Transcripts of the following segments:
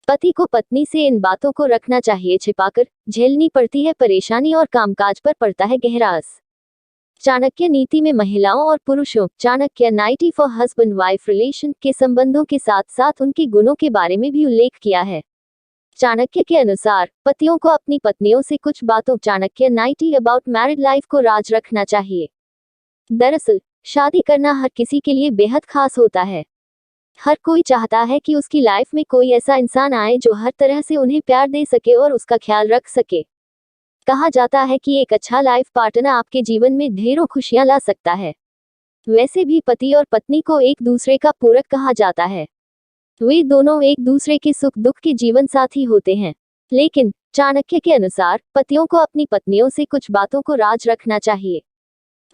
पति को पत्नी से इन बातों को रखना चाहिए छिपाकर, झेलनी पड़ती है परेशानी और कामकाज पर पड़ता है गहरा असर। चाणक्य नीति में महिलाओं और पुरुषों Chanakya Niti for husband wife relation के संबंधों के साथ साथ उनके गुणों के बारे में भी उल्लेख किया है। चाणक्य के अनुसार पतियों को अपनी पत्नियों से कुछ बातों Chanakya Niti about married life को राज रखना चाहिए। दरअसल शादी करना हर किसी के लिए बेहद खास होता है। हर कोई चाहता है कि उसकी लाइफ में कोई ऐसा इंसान आए जो हर तरह से उन्हें प्यार दे सके और उसका ख्याल रख सके। कहा जाता है कि एक अच्छा लाइफ पार्टनर आपके जीवन में ढेरों खुशियां ला सकता है। वैसे भी पति और पत्नी को एक दूसरे का पूरक कहा जाता है। वे दोनों एक दूसरे के सुख दुख के जीवन साथी होते हैं। लेकिन चाणक्य के अनुसार पतियों को अपनी पत्नियों से कुछ बातों को राज रखना चाहिए,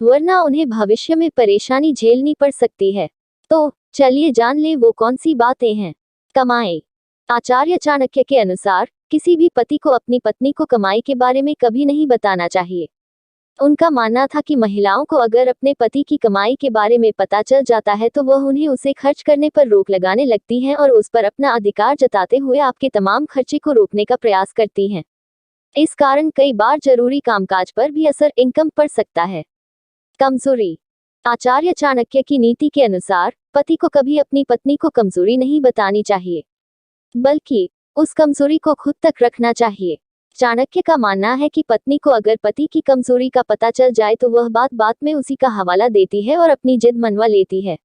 वरना उन्हें भविष्य में परेशानी झेलनी पड़ सकती है। तो चलिए जान ले वो कौन सी बातें हैं। कमाई। आचार्य चाणक्य के अनुसार किसी भी पति को अपनी पत्नी को कमाई के बारे में कभी नहीं बताना चाहिए। उनका मानना था कि महिलाओं को अगर अपने पति की कमाई के बारे में पता चल जाता है तो वह उन्हें उसे खर्च करने पर रोक लगाने लगती हैं और उस पर अपना अधिकार जताते हुए आपके तमाम खर्चे को रोकने का प्रयास करती हैं। इस कारण कई बार जरूरी कामकाज पर भी असर इनकम पड़ सकता है। कमजोरी। आचार्य चाणक्य की नीति के अनुसार पति को कभी अपनी पत्नी को कमजोरी नहीं बतानी चाहिए, बल्कि उस कमजोरी को खुद तक रखना चाहिए। चाणक्य का मानना है कि पत्नी को अगर पति की कमजोरी का पता चल जाए तो वह बात बात में उसी का हवाला देती है और अपनी जिद मनवा लेती है।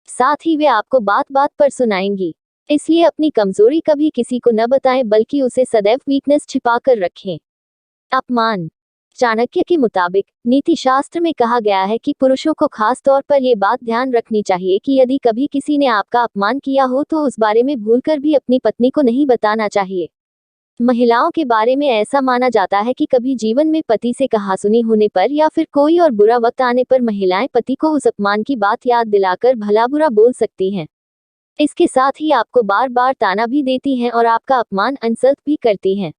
साथ ही वे आपको बात बात पर सुनाएंगी। इसलिए अपनी कमजोरी कभी किसी को न बताएं, बल्कि उसे सदैव वीकनेस छिपा कर रखें। अपमान। चाणक्य के मुताबिक नीति शास्त्र में कहा गया है कि पुरुषों को खास तौर पर यह बात ध्यान रखनी चाहिए कि यदि कभी किसी ने आपका अपमान किया हो तो उस बारे में भूलकर भी अपनी पत्नी को नहीं बताना चाहिए। महिलाओं के बारे में ऐसा माना जाता है कि कभी जीवन में पति से कहासुनी होने पर या फिर कोई और बुरा वक्त आने पर महिलाएं पति को उस अपमान की बात याद दिलाकर भला बुरा बोल सकती हैं। इसके साथ ही आपको बार बार ताना भी देती हैं और आपका अपमान इंसल्ट भी करती हैं।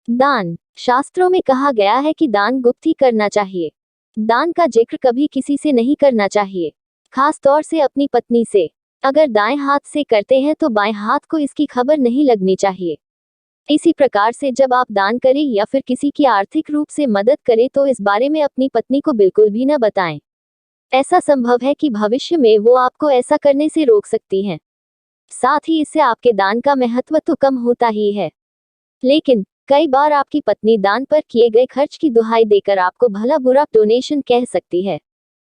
दान। शास्त्रों में कहा गया है कि दान गुप्त ही करना चाहिए। दान का जिक्र कभी किसी से नहीं करना चाहिए, खास तौर से अपनी पत्नी से। अगर दाएं हाथ से करते हैं तो बाएं हाथ को इसकी खबर नहीं लगनी चाहिए। इसी प्रकार से जब आप दान करें या फिर किसी की आर्थिक रूप से मदद करें तो इस बारे में अपनी पत्नी को बिल्कुल भी न बताएं। ऐसा संभव है कि भविष्य में वो आपको ऐसा करने से रोक सकती हैं। साथ ही इससे आपके दान का महत्व तो कम होता ही है, लेकिन कई बार आपकी पत्नी दान पर किए गए खर्च की दुहाई देकर आपको भला बुरा डोनेशन कह सकती है।